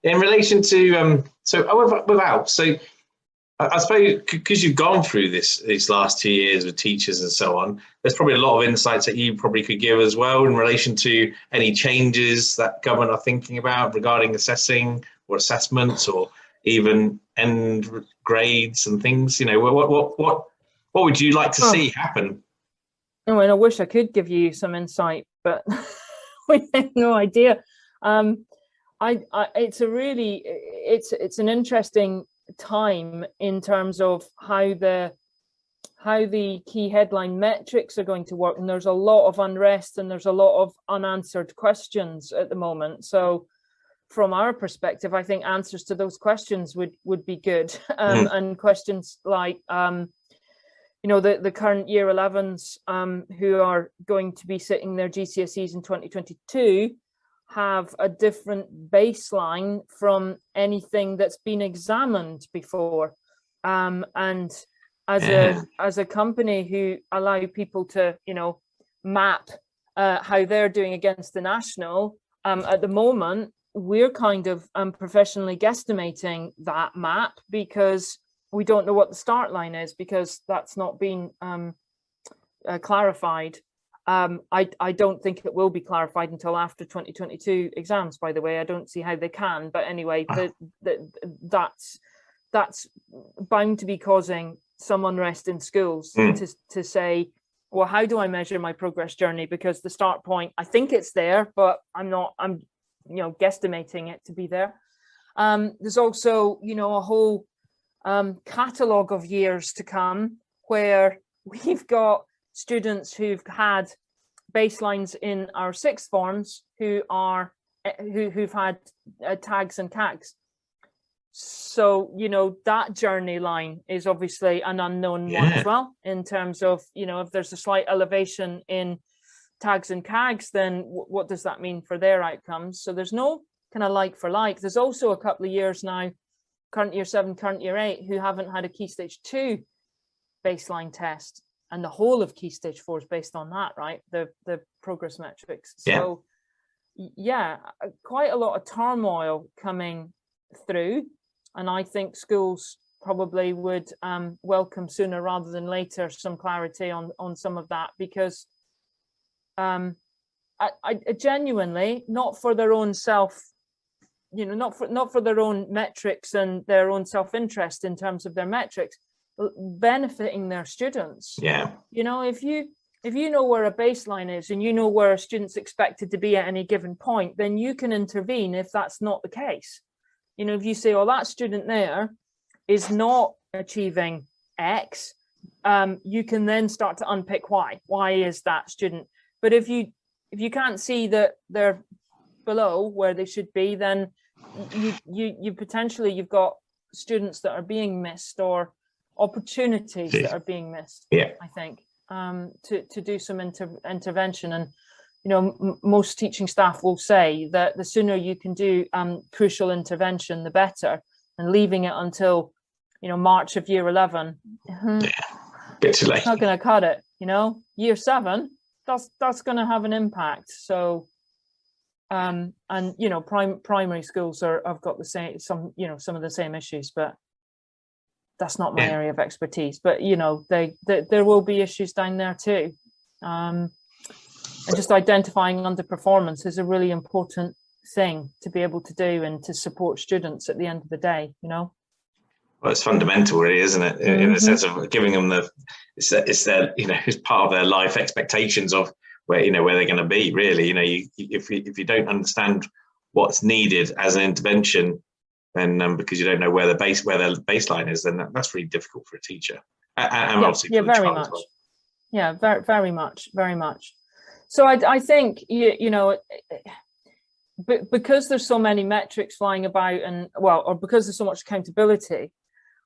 In relation to with Alps, so I suppose because you've gone through these last 2 years with teachers and so on, there's probably a lot of insights that you probably could give as well in relation to any changes that government are thinking about regarding assessing or assessments or even end grades and things. What would you like to see happen? I mean, I wish I could give you some insight, but we have no idea. It's an interesting time in terms of how the key headline metrics are going to work, and there's a lot of unrest and there's a lot of unanswered questions at the moment. So from our perspective, I think answers to those questions would be good. And questions like the current year 11s who are going to be sitting their GCSEs in 2022 have a different baseline from anything that's been examined before. And as a company who allow people to, map how they're doing against the national, at the moment, we're kind of professionally guesstimating that map because we don't know what the start line is, because that's not been clarified. I don't think it will be clarified until after 2022 exams, by the way. I don't see how they can. But anyway, that's bound to be causing some unrest in schools to say, well, how do I measure my progress journey? Because the start point, I think it's there, but I'm guesstimating it to be there. There's also, a whole catalogue of years to come where we've got students who've had baselines in our sixth forms who've had tags and CAGs. So, that journey line is obviously an unknown one as well, in terms of, if there's a slight elevation in tags and CAGs, then what does that mean for their outcomes? So there's no kind of like for like. There's also a couple of years now, current year 7, current year 8, who haven't had a Key Stage 2 baseline test, and the whole of Key Stage 4 is based on that, right? The progress metrics. So quite a lot of turmoil coming through, and I think schools probably would welcome sooner rather than later some clarity on some of that, because I genuinely, not for their own self, not for their own metrics and their own self-interest in terms of their metrics, benefiting their students. If you know where a baseline is and you know where a student's expected to be at any given point, then you can intervene if that's not the case. If you say, oh, that student there is not achieving X, you can then start to unpick why is that student. But if you can't see that they're below where they should be, then you potentially, you've got students that are being missed or opportunities that are being missed. I think to do some intervention. And most teaching staff will say that the sooner you can do crucial intervention, the better, and leaving it until March of year 11, bit too late. It's not going to cut it. Year 7, that's going to have an impact. So and primary schools have got the same, some of the same issues, but that's not my area of expertise. But there will be issues down there too. And just identifying underperformance is a really important thing to be able to do and to support students at the end of the day. Well, it's fundamental, really, isn't it? In the sense of giving them it's their, it's part of their life expectations of where they're going to be. Really, if you don't understand what's needed as an intervention, then because you don't know where their baseline is, then that's really difficult for a teacher. And obviously for the very child much. as well. Yeah, very, very much, very much. So I think because there's so many metrics flying about, or because there's so much accountability,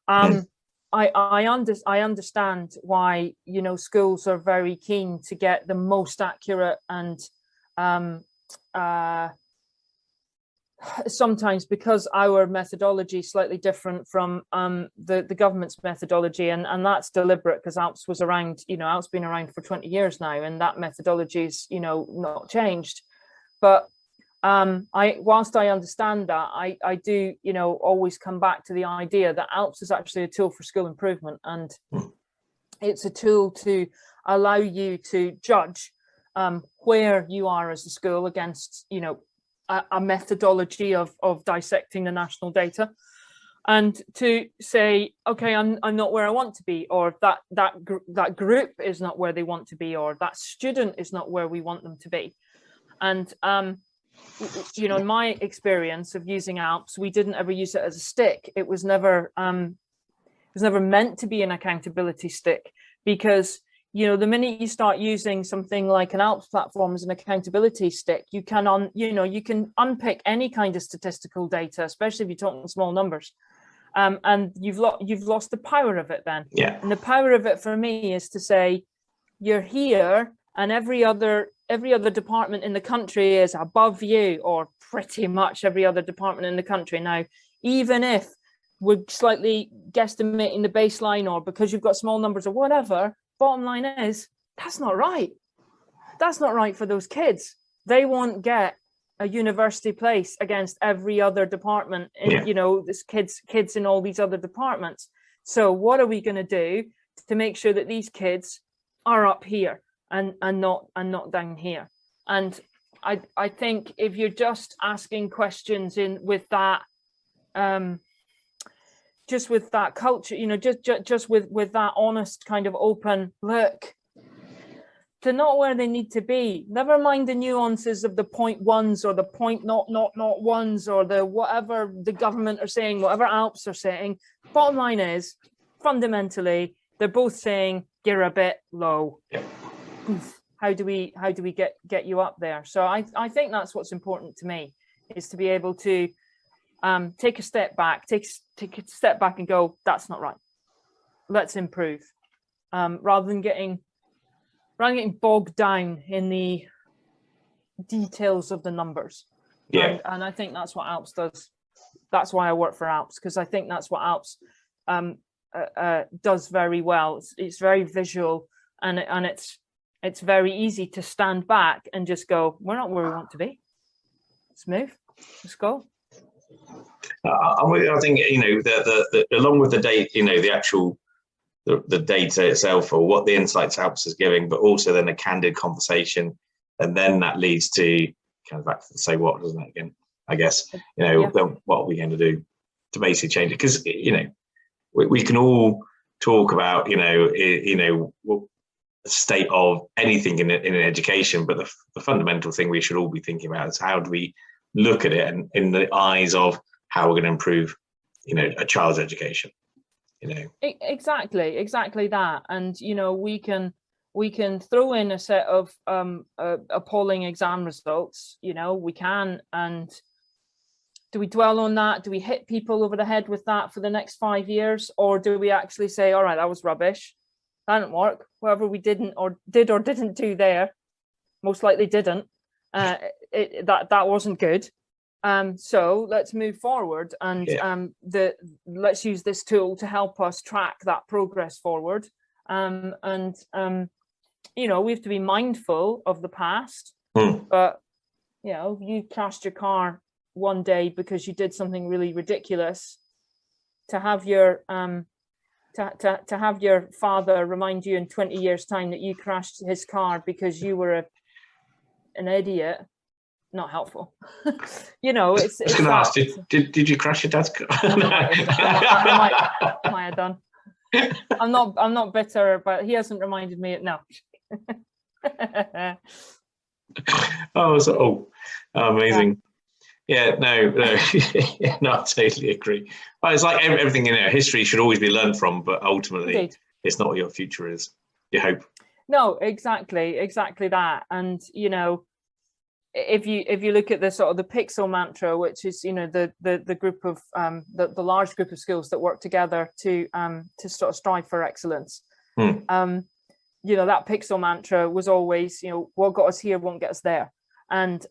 I understand why schools are very keen to get the most accurate and sometimes, because our methodology is slightly different from the government's methodology, and that's deliberate, because Alps was around, Alps been around for 20 years now, and that methodology is not changed. But whilst I understand that, I do, always come back to the idea that Alps is actually a tool for school improvement, and it's a tool to allow you to judge where you are as a school against, a methodology of dissecting the national data, and to say, okay, I'm not where I want to be, or that group is not where they want to be, or that student is not where we want them to be. And in my experience of using Alps, we didn't ever use it as a stick. It was never meant to be an accountability stick, because the minute you start using something like an Alps platform as an accountability stick, you can you can unpick any kind of statistical data, especially if you're talking small numbers, and you've lost the power of it then. Yeah. And the power of it for me is to say, you're here, and every other department in the country is above you, or pretty much every other department in the country. Now, even if we're slightly guesstimating the baseline, or because you've got small numbers or whatever, bottom line is, that's not right. That's not right for those kids. They won't get a university place against every other department in, this kids in all these other departments. So what are we going to do to make sure that these kids are up here and not down here? And I think if you're just asking questions with that just with that culture, just with that honest kind of open look, they're not where they need to be. Never mind the nuances of the 0.1s or the not ones, or the whatever the government are saying, whatever Alps are saying. Bottom line is, fundamentally, they're both saying you're a bit low. How do we get you up there? So I think that's what's important to me, is to be able to take a step back, take a step back and go, that's not right. Let's improve, rather than getting bogged down in the details of the numbers. Yeah. And I think that's what Alps does. That's why I work for Alps, because I think that's what Alps does very well. It's very visual, and it's very easy to stand back and just go, we're not where we want to be. Let's move. Let's go. I think the along with the data, the actual the data itself, or what the insights Alps is giving, but also then a candid conversation, and then that leads to kind of back to the say what, doesn't it? Again, I guess then what are we going to do to basically change it? Because we can all talk about the state of anything in education, but the fundamental thing we should all be thinking about is how do we look at it and in the eyes of how we're going to improve a child's education. Exactly that. And we can throw in a set of appalling exam results, we can. And do we dwell on that? Do we hit people over the head with that for the next 5 years? Or do we actually say, all right, that was rubbish, that didn't work, whatever we did or didn't do there most likely didn't, that wasn't good. So let's move forward, and let's use this tool to help us track that progress forward. We have to be mindful of the past. But you crashed your car one day because you did something really ridiculous, to have your to have your father remind you in 20 years' time that you crashed his car because you were an idiot, not helpful. It's going to ask, did you crash your dad's car? I might have done. I'm not bitter, but he hasn't reminded me. No. Amazing. Yeah, no, I totally agree. Well, it's like everything history should always be learned from, but ultimately, Indeed. It's not what your future is. You hope. No, exactly that. And if you look at the sort of the Pixel mantra, which is the group of the large group of schools that work together to sort of strive for excellence. That Pixel mantra was always what got us here won't get us there, and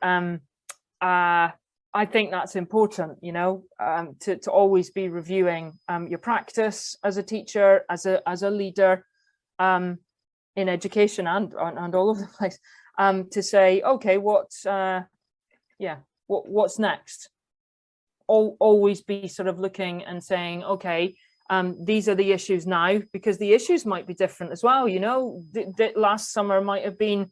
I think that's important, to always be reviewing your practice as a teacher, as a leader, in education and all over the place, to say, okay, what what's next? Always be sort of looking and saying, okay, these are the issues now, because the issues might be different as well. Last summer might have been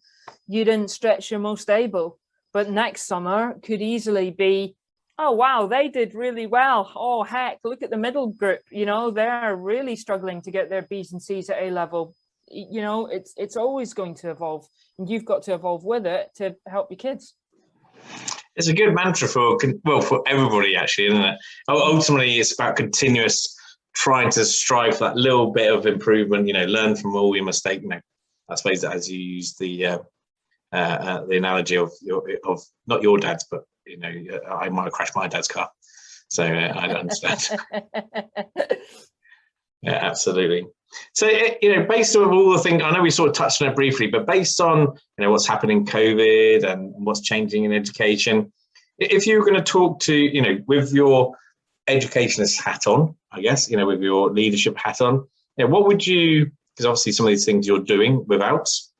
you didn't stretch your most able, but next summer could easily be, oh wow, they did really well. Oh heck, look at the middle group. They're really struggling to get their B's and C's at A level. It's always going to evolve, and you've got to evolve with it to help your kids. It's a good mantra for everybody, actually, isn't it? Ultimately, it's about continuous trying to strive for that little bit of improvement. Learn from all your mistakes. I suppose that, as you use the analogy of not your dad's, but I might have crashed my dad's car, so I understand. Yeah, absolutely. So, based on all the things, I know we sort of touched on it briefly, but based on, what's happening in COVID and what's changing in education, if you were going to talk to, with your educationist hat on, I guess, with your leadership hat on, what would you, because obviously some of these things you're doing with Alps,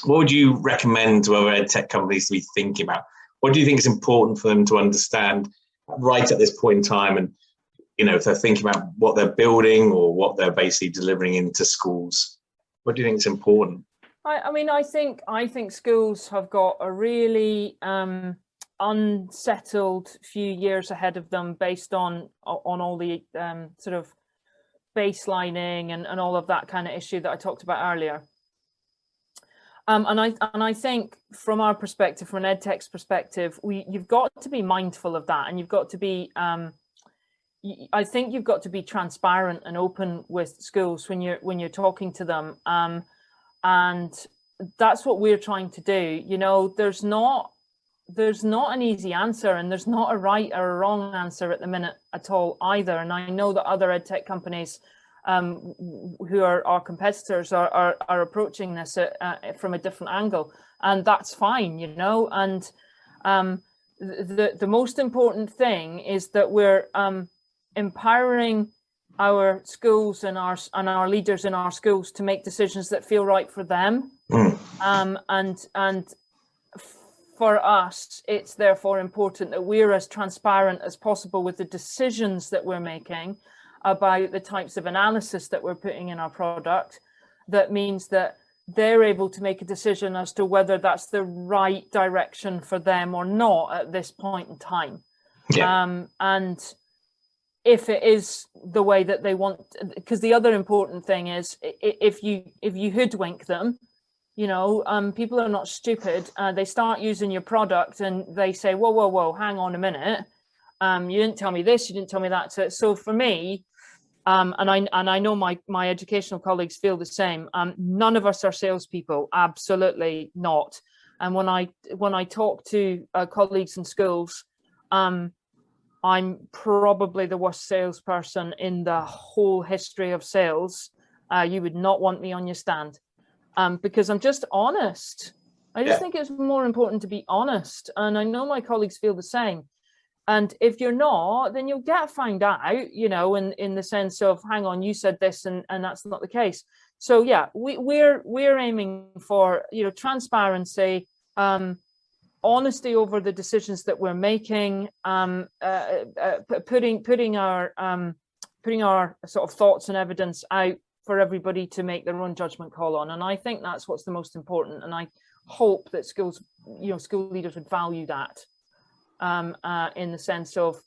what would you recommend to other ed tech companies to be thinking about? What do you think is important for them to understand right at this point in time? And if they're thinking about what they're building or what they're basically delivering into schools, what do you think is important? I think schools have got a really unsettled few years ahead of them, based on all the sort of baselining and all of that kind of issue that I talked about earlier. And I think from our perspective, from an edtech's perspective, you've got to be mindful of that, and you've got to be I think you've got to be transparent and open with schools when you're talking to them, and that's what we're trying to do. There's not an easy answer, and there's not a right or a wrong answer at the minute at all either. And I know that other edtech companies who are our competitors are approaching this from a different angle, and that's fine. And the most important thing is that we're empowering our schools and our leaders in our schools to make decisions that feel right for them. And for us, it's therefore important that we're as transparent as possible with the decisions that we're making about the types of analysis that we're putting in our product. That means that they're able to make a decision as to whether that's the right direction for them or not at this point in time. Yeah. And if it is the way that they want, because the other important thing is, if you hoodwink them, people are not stupid. They start using your product and they say, whoa, hang on a minute. You didn't tell me this, you didn't tell me that. So for me, and I know my educational colleagues feel the same. None of us are salespeople, absolutely not. And when I talk to colleagues in schools, I'm probably the worst salesperson in the whole history of sales. You would not want me on your stand, because I'm just honest. I just think it's more important to be honest. And I know my colleagues feel the same. And if you're not, then you'll get found out, in the sense of, hang on, you said this, and that's not the case. So yeah, we're aiming for, transparency, honesty over the decisions that we're making, putting our sort of thoughts and evidence out for everybody to make their own judgment call on. And I think that's what's the most important. And I hope that schools, school leaders would value that, in the sense of,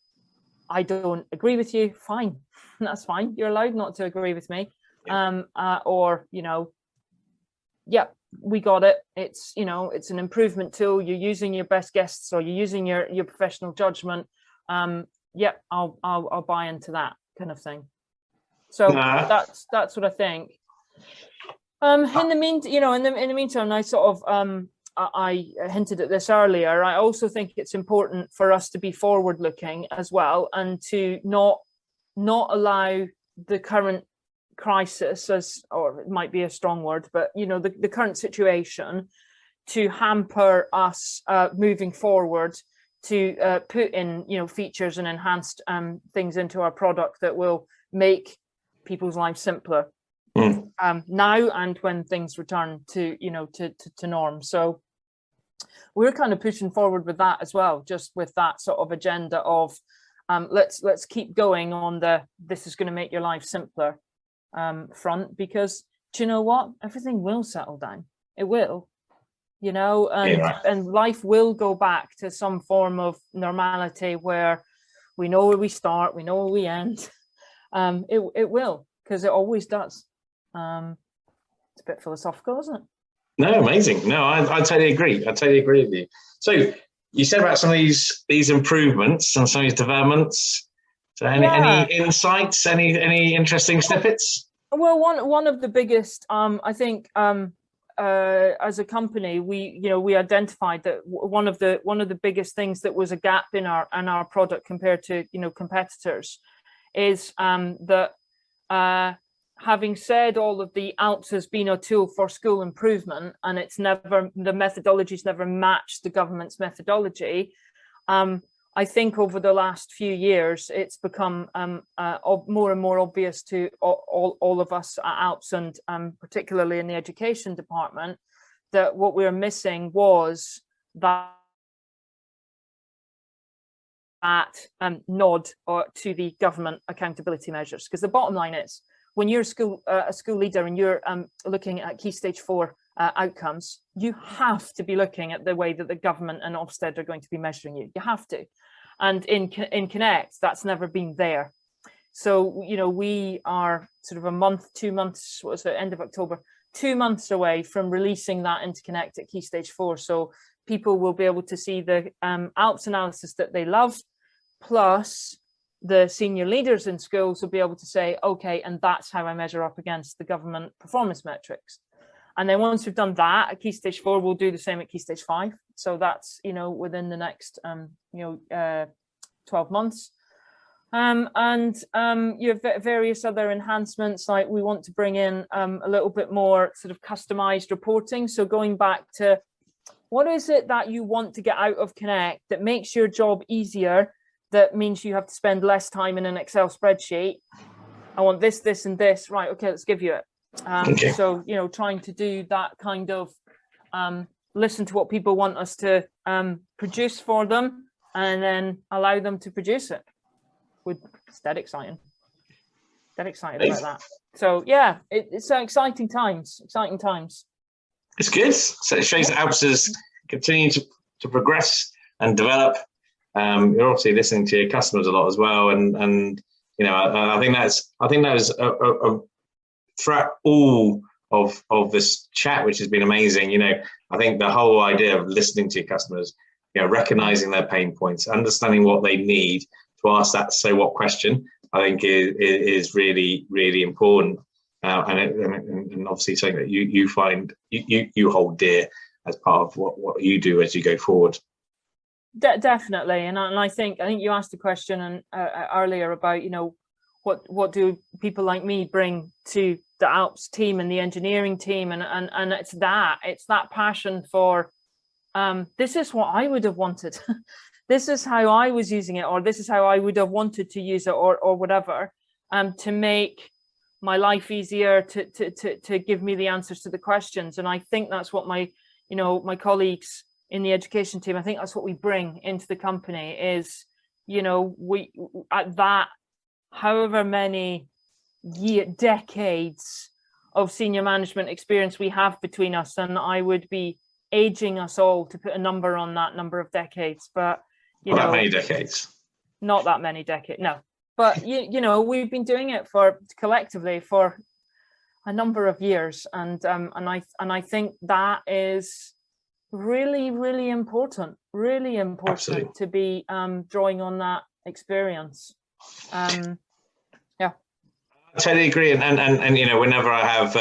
I don't agree with you, fine, that's fine. You're allowed not to agree with me. Or, we got it. It's, it's an improvement tool. You're using your best guests, or you're using your professional judgment. I'll buy into that kind of thing. So that's what I think. In the meantime, I sort of I hinted at this earlier. I also think it's important for us to be forward-looking as well, and to not allow the current crisis, or it might be a strong word, but the current situation, to hamper us moving forward, to put in features and enhanced things into our product that will make people's lives simpler now and when things return to to norm. So we're kind of pushing forward with that as well, just with that sort of agenda of let's keep going on the this is going to make your life simpler front, because do you know what, everything will settle down. It will, you know, and life will go back to some form of normality where we know where we start, we know where we end. It will, because it always does. It's a bit philosophical, isn't it? No, amazing. No, I totally agree. I totally agree with you. So you said about some of these improvements and some of these developments. So any insights, any interesting snippets? Well, one of the biggest, I think, as a company, we identified that one of the biggest things that was a gap in our product compared to competitors is that having said all of the Alps has been a tool for school improvement, and the methodology's never matched the government's methodology. I think over the last few years, it's become more and more obvious to all of us at Alps, and particularly in the education department, that what we were missing was that nod to the government accountability measures. Because the bottom line is, when you're a school leader and you're looking at Key Stage 4 outcomes, you have to be looking at the way that the government and Ofsted are going to be measuring you. You have to. And in Connect, that's never been there. So, we are sort of a month, 2 months, what was it, end of October, 2 months away from releasing that into Connect at Key Stage 4. So people will be able to see the Alps analysis that they love, plus the senior leaders in schools will be able to say, okay, and that's how I measure up against the government performance metrics. And then once we've done that at Key Stage 4, we'll do the same at Key Stage 5. So that's, within the next, 12 months. You have various other enhancements, like we want to bring in a little bit more sort of customized reporting. So going back to what is it that you want to get out of Connect that makes your job easier, that means you have to spend less time in an Excel spreadsheet. I want this, this, and this. Right, okay, let's give you it. Okay. So, trying to do that kind of listen to what people want us to produce for them, and then allow them to produce it. It's dead exciting. Dead excited about that. So yeah, it's exciting times. Exciting times. It's good. So it shows that Alps is continuing to progress and develop. You're obviously listening to your customers a lot as well, and I think that was throughout all of this chat, which has been amazing. I think the whole idea of listening to your customers, recognizing their pain points, understanding what they need to ask that so what question, I think is really, really important, and obviously something that you find you hold dear as part of what you do as you go forward. Definitely, and I think you asked a question earlier about what do people like me bring to the Alps team and the engineering team, and it's that passion for this is what I would have wanted. This is how I was using it, or this is how I would have wanted to use it, or whatever, to make my life easier, to give me the answers to the questions. And I think that's what my colleagues in the education team, I think that's what we bring into the company is, we at that, however many decades of senior management experience we have between us, and I would be aging us all to put a number on that number of decades, but not that many decades. Not that many decades, no. But we've been doing it collectively for a number of years, and I think that is really, really important. Really important. Absolutely. To be drawing on that experience. Yeah. I totally agree, and whenever I have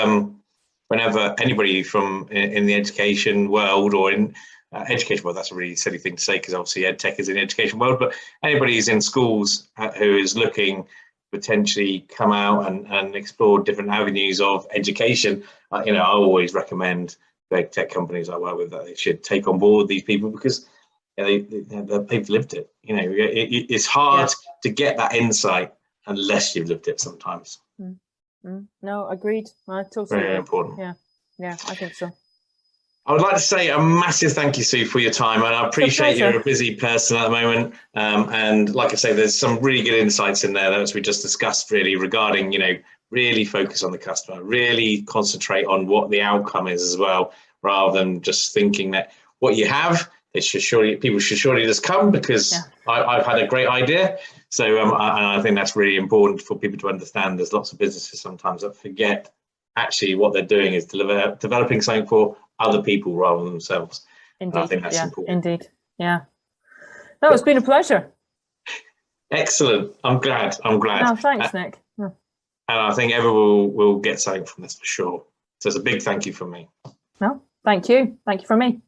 whenever anybody from in the education world or in education world, that's a really silly thing to say because obviously ed tech is in the education world, but anybody who's in schools who is looking potentially come out and explore different avenues of education, I always recommend the ed tech companies I work with that they should take on board these people because they've lived it. It's hard to get that insight unless you've lived it sometimes. No, agreed. I totally very agree. important. Yeah, I think so. I would like to say a massive thank you, Sue, for your time, and I appreciate you're a busy person at the moment. And like I say, there's some really good insights in there, as we just discussed, really regarding, really focus on the customer, really concentrate on what the outcome is as well, rather than just thinking that what you have, people should surely just come because I've had a great idea. So I think that's really important for people to understand. There's lots of businesses sometimes that forget actually what they're doing is developing something for other people rather than themselves. Indeed. And I think that's important. Indeed. Yeah. No, it's been a pleasure. Excellent. I'm glad. No, thanks, Nick. And I think everyone will get something from this for sure. So it's a big thank you from me. No, thank you. Thank you from me.